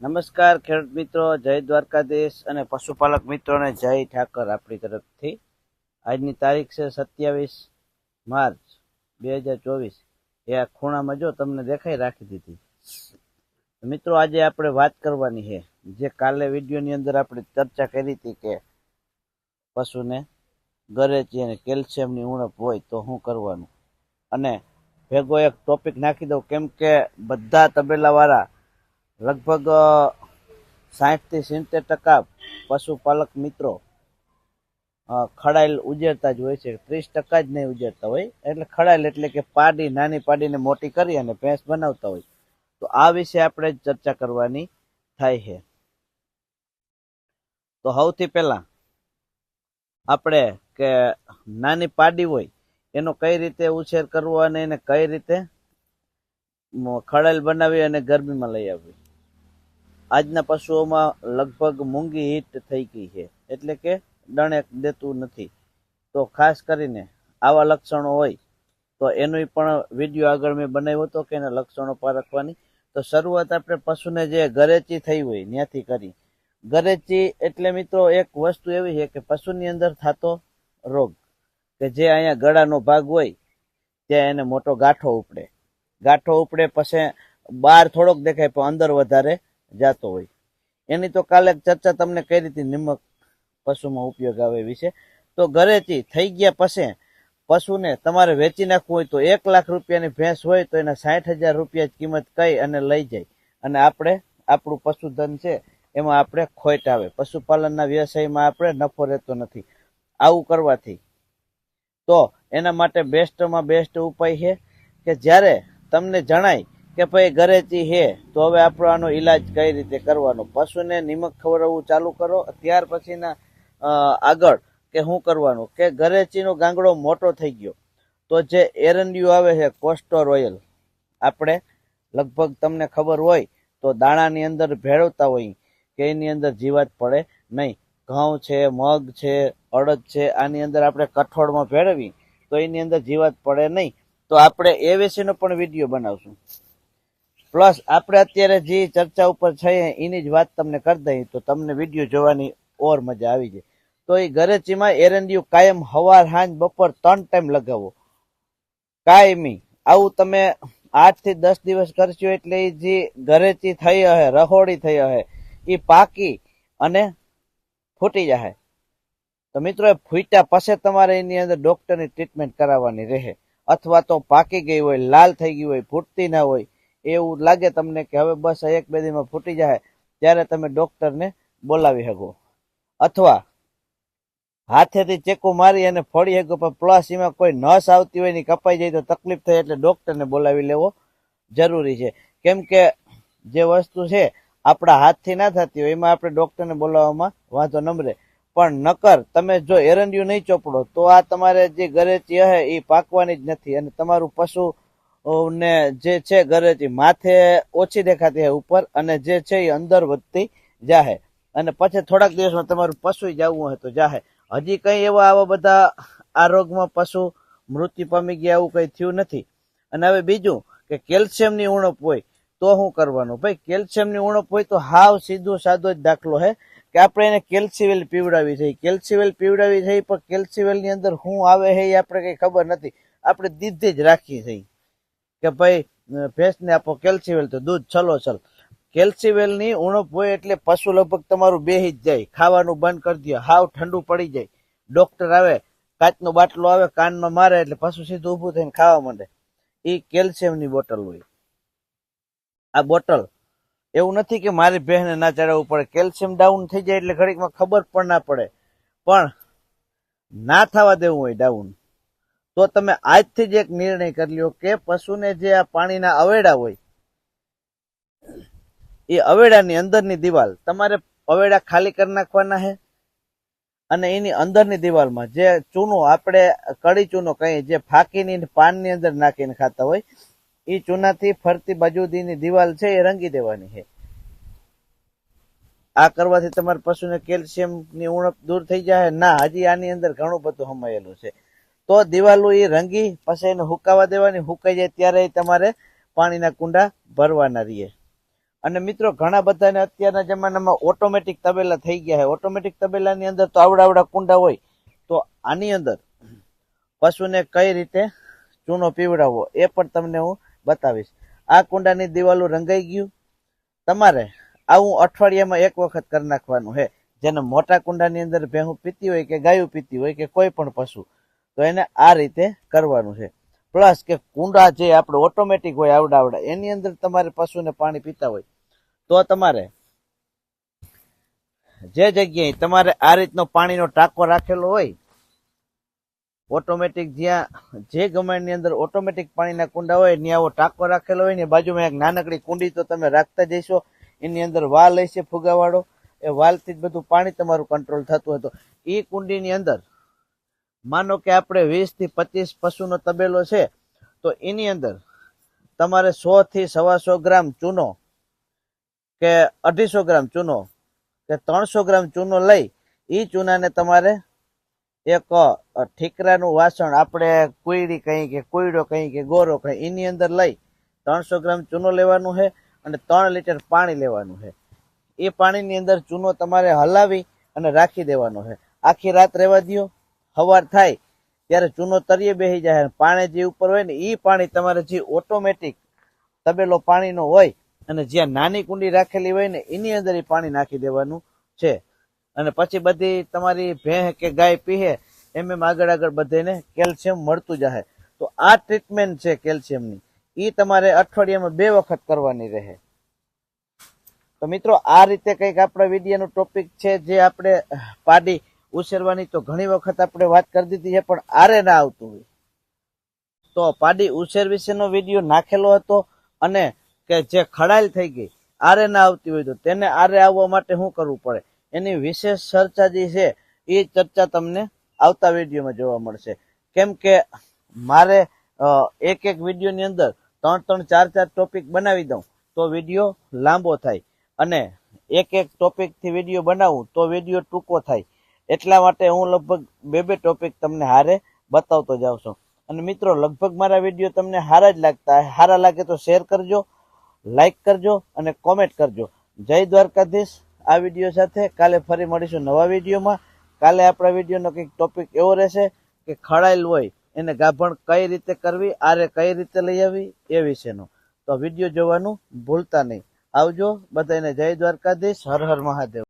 નમસ્કાર ખેડૂત મિત્રો, જય દ્વારકાધીશ અને પશુપાલક મિત્રોને જય ઠાકર આપણી તરફથી। આજની તારીખ છે 27 માર્ચ 2024। એ આ ખૂણામાં જો તમને દેખાઈ રાખી દીધી। મિત્રો આજે આપણે વાત કરવાની છે જે કાલે વિડીયોની અંદર આપણે ચર્ચા કરી હતી કે પશુને ગરેચી અને કેલ્શિયમની ઉણપ હોય તો શું કરવાનું, અને ભેગો એક ટોપિક નાખી દઉં કેમ કે બધા તબેલાવાળા લગભગ 60 થી 70% પશુપાલક મિત્રો ખડાયેલ ઉજેરતા જ હોય છે, 30% જ નહીં ઉજેરતા હોય। એટલે ખડાયેલ એટલે કે પાડી, નાની પાડીને મોટી કરી અને ભેંસ બનાવતા હોય। તો આ વિશે આપણે ચર્ચા કરવાની થાય છે। તો સૌથી પહેલા આપણે કે નાની પાડી હોય એનો કઈ રીતે ઉછેર કરવો અને એને કઈ રીતે ખડાયેલ બનાવી અને ગરમીમાં લઈ આવવી। આજના પશુઓમાં લગભગ મૂંગી હિટ થઈ ગઈ છે, એટલે કે ડણે દેતું નથી। તો ખાસ કરીને આવા લક્ષણો હોય તો એનું પણ વિડીયો આગળ મેં બનાવ્યો હતો કે એના લક્ષણો પારખવાની। તો શરૂઆત આપણે પશુને જે ગરેચી થઈ હોય ત્યાંથી કરી। ગરેચી એટલે મિત્રો એક વસ્તુ એવી છે કે પશુની અંદર થતો રોગ કે જે અહીંયા ગળાનો ભાગ હોય ત્યાં એને મોટો ગાંઠો ઉપડે, પછી બહાર થોડોક દેખાય પણ અંદર વધારે જાતો હોય। એની તો કાલે ચર્ચા તમને કરી હતી નિમક પશુમાં ઉપયોગ આવે વિશે। તો ગરેચી થઈ ગયા પછી પશુને તમારે વેચી નાખવું હોય તો 1 લાખ રૂપિયાની ભેંસ હોય તો એના 60,000 રૂપિયા કિંમત કહી અને લઈ જાય, અને આપણે આપણું પશુધન છે એમાં આપણે ખોટ આવે। પશુપાલનના વ્યવસાયમાં આપણે નફો રહેતો નથી આવું કરવાથી। તો એના માટે બેસ્ટમાં બેસ્ટ ઉપાય છે કે જ્યારે તમને જણાય કે ભાઈ ગરેચી છે તો હવે આપણો આનો ઈલાજ કઈ રીતે કરવાનો, પશુને નિમક ખવડાવવું ચાલુ કરો। ત્યાર પછીના આગળ કે શું કરવાનું કે ગરેચીનો ગાંગડો મોટો થઈ ગયો તો જે એરંડિયું આવે છે કોસ્ટર ઓઇલ, આપણે લગભગ તમને ખબર હોય તો દાણાની અંદર ભેળવતા હોય કે એની અંદર જીવાત પડે નહીં। ઘઉં છે, મગ છે, અડદ છે, આની અંદર આપણે કઠોળમાં ભેળવી તો એની અંદર જીવાત પડે નહીં। તો આપણે એ વિશેનો પણ વિડીયો બનાવશું। પ્લસ આપણે અત્યારે જે ચર્ચા ઉપર છે એની જ વાત તમને કરી દઈએ તો તમને વિડીયો જોવાની ઓર મજા આવી જાય। તો એ ગરેચીમાં એરંડિયું કાયમ સવાર સાંજ બપોર 3 ટાઈમ લગાવો કાયમી। આવું તમે 8 થી 10 દિવસ કરશો એટલે એ જે ગરેચી થઈ હશે, રહોડી થઈ હશે, એ પાકી અને ફૂટી જશે। તો મિત્રો એ ફૂટ્યા પછી તમારે એની અંદર ડોક્ટરની ટ્રીટમેન્ટ કરાવવાની રહે, અથવા તો પાકી ગઈ હોય, લાલ થઈ ગઈ હોય, ફૂટતી ના હોય, એવું લાગે તમને કે હવે બસ 1-2 દિવસમાં ફૂટી જાય ત્યારે તમે ડોક્ટરને બોલાવી શકો, અથવા હાથેથી ચેકુ મારી અને ફોડી શકો। પણ પ્લસ એમાં કોઈ નસ આવતી હોય ને કપાઈ જાય તો તકલીફ થાય એટલે ડોક્ટરને બોલાવી લેવો જરૂરી છે। કેમ કે જે વસ્તુ છે આપણા હાથથી ના થતી હોય એમાં આપણે ડોક્ટરને બોલાવવામાં વાંધો નમરે, પણ નકર તમે જો એરંડિયું નહીં ચોપડો તો આ તમારે જે ગરેચી હશે એ પાકવાની જ નથી, અને તમારું પશુ ને જે છે ગરેચી માથે ઓછી દેખાતી હે ઉપર, અને જે છે એ અંદર વધતી જાહે, અને પછી થોડાક દિવસમાં તમારું પશુ જવું હોય તો જાહે। હજી કઈ આવા બધા આ રોગમાં પશુ મૃત્યુ પામી ગયા એવું કઈ થયું નથી। અને હવે બીજું કે કેલ્શિયમની ઉણપ હોય તો શું કરવાનું? ભાઈ કેલ્શિયમની ઉણપ હોય તો હાવ સીધો સાદો જ દાખલો છે કે આપણે એને કેલ્સીવેલ પીવડાવી છે। કેલ્સીવેલ પીવડાવી છે પણ કેલ્સીવેલની અંદર શું આવે છે એ આપણે કઈ ખબર નથી, આપણે દીધી જ રાખીએ છીએ કે ભાઈ ભેંસને આપો કેલ્સીવેલ તો દૂધ છલોછલ। કેલ્સીવેલની ઉણપ હોય એટલે પશુ લગભગ તમારું બેહી જ જાય, ખાવાનું બંધ કરી દે, હાવ ઠંડુ પડી જાય। ડોક્ટર આવે, કાચનો બાટલો આવે, કાનમાં મારે એટલે પશુ સીધું ઊભું થઈને ખાવા માંડે। એ કેલ્શિયમની બોટલ હોય। આ બોટલ એવું નથી કે મારી ભેંસને ના ચડાવવું પડે, કેલ્શિયમ ડાઉન થઈ જાય એટલે ઘડીકમાં ખબર પણ ના પડે, પણ ના થવા દેવું હોય ડાઉન તો તમે આજથી જ એક નિર્ણય કરી લ્યો કે પશુને જે આ પાણીના અવેડા હોય એ અવેડાની અંદરની દિવાલ તમારે અવેડા ખાલી કરી નાખવાના છે, અને એની અંદરની દિવાલમાં જે ચૂનો આપણે કડી ચૂનો કહીએ જે ફાકીની પાનની અંદર નાખીને ખાતા હોય એ ચૂનાથી ફરતી બાજુની દિવાલ છે એ રંગી દેવાની છે। આ કરવાથી તમારા પશુને કેલ્શિયમની ઉણપ દૂર થઈ જાય? ના, હજી આની અંદર ઘણું બધું સમાયેલું છે। તો દિવાલો એ રંગી પછી એને હુકાવા દેવાની, હુકાઈ જાય ત્યારે તમારે પાણીના કુંડા ભરવાના રહીએ। અને મિત્રો ઘણા બધાને અત્યારના જમાનામાં ઓટોમેટિક તબેલા થઈ ગયા છે. ઓટોમેટિક તબેલાની અંદર તો આવડા કુંડા હોય. તો આની અંદર પશુને કઈ રીતે ચૂનો પીવડાવવો એ પણ તમને હું બતાવીશ. આ કુંડાની દિવાલો રંગાઈ ગયું. તમારે આવું અઠવાડિયામાં એક વખત કરી નાખવાનું છે. જેને મોટા કુંડાની અંદર ભેહું પીતી હોય કે ગાયું પીતી હોય કે કોઈ પણ પશુ, તો એને આ રીતે કરવાનું છે. પ્લસ કે કુંડા જે આપણે ઓટોમેટિક હોય આવડા એની અંદર તમારે પશુને પાણી પીતા હોય તો તમારે જે જગ્યાએ તમારે આ રીતનો પાણીનો ટાંકો રાખેલો હોય, ઓટોમેટિક જ્યાં જે ગમેની અંદર ઓટોમેટિક પાણીના કુંડા હોય ત્યાં આવો ટાંકો રાખેલો હોય ને બાજુમાં એક નાનકડી કુંડી તો તમે રાખતા જઈશો. એની અંદર વાલ હશે ફુગાવાળો, એ વાલથી જ બધું પાણી તમારું કંટ્રોલ થતું હતું. એ કુંડીની અંદર માનો કે આપણે 20 થી 25 પશુનો તબેલો છે, તો એની અંદર તમારે 100 થી 125 ગ્રામ ચૂનો કે 250 ગ્રામ ચૂનો કે 300 ગ્રામ ચૂનો લઈ એ ચૂનાને તમારે એક ઠીકરાનું વાસણ, આપણે કુયડી કहीं કે કુયડો કहीं કે ગોરો કहीं, એની અંદર લઈ 300 ગ્રામ ચૂનો લેવાનું છે અને 3 લીટર પાણી લેવાનું છે. એ પાણીની અંદર ચૂનો તમારે હલાવી અને રાખી દેવાનો છે. આખી રાત રહેવા દો. સવાર થાય ત્યારે ચૂનો તરીએ બેસી જાય. પાણી જે ઉપર હોય ને એ પાણી તમારે જે ઓટોમેટિક તબેલો પાણીનો હોય અને જ્યાં નાની કુંડી રાખેલી હોય ને એની અંદર એ પાણી નાખી દેવાનું છે. અને પછી બધી તમારી ભેંસ કે ગાય પીએ એમ આગળ બધાને કેલ્શિયમ મળતું જાય. તો આ ટ્રીટમેન્ટ છે કેલ્શિયમની, એ તમારે અઠવાડિયામાં 2 વખત કરવાની રહે. તો મિત્રો આ રીતે કંઈક આપણા વિડીયોનો ટોપિક છે, જે આપણે પાડી ઉછેરવાની તો ઘણી વખત આપણે વાત કરી દીધી છે, પણ આરે ના આવતું હોય તો પાડી ઉછેર વિશેનો વિડીયો નાખેલો હતો. અને કે જે ખડાયેલ થઈ ગઈ આરે ના આવતી હોય તો તેને આરે આવવા માટે શું કરવું પડે એની વિશેષ ચર્ચા જે છે એ ચર્ચા તમને આવતા વિડીયોમાં જોવા મળશે. કેમ કે મારે એક વિડીયોની અંદર 3-4 ટોપિક બનાવી દઉં તો વિડીયો લાંબો થાય, અને એક ટોપિકથી વિડીયો બનાવું તો વિડીયો ટૂંકો થાય. એટલા માટે હું લગભગ 2 ટોપિક તમને હારે બતાવતો જાઉં છું. અને મિત્રો લગભગ મારા વિડીયો તમને હારા જ લાગતા, હારા લાગે તો શેર કરજો, લાઈક કરજો અને કોમેન્ટ કરજો. જય દ્વારકાધીશ. આ વિડીયો સાથે કાલે ફરી મળીશું નવા વિડીયોમાં. કાલે આપણા વિડીયોનો કંઈક ટોપિક એવો રહેશે કે ખડાયેલ હોય એને ગાભણ કઈ રીતે કરવી, આરે કઈ રીતે લઈ આવી એ વિશેનો. તો વિડીયો જોવાનું ભૂલતા નહીં. આવજો બધાને. જય દ્વારકાધીશ. હર હર મહાદેવ.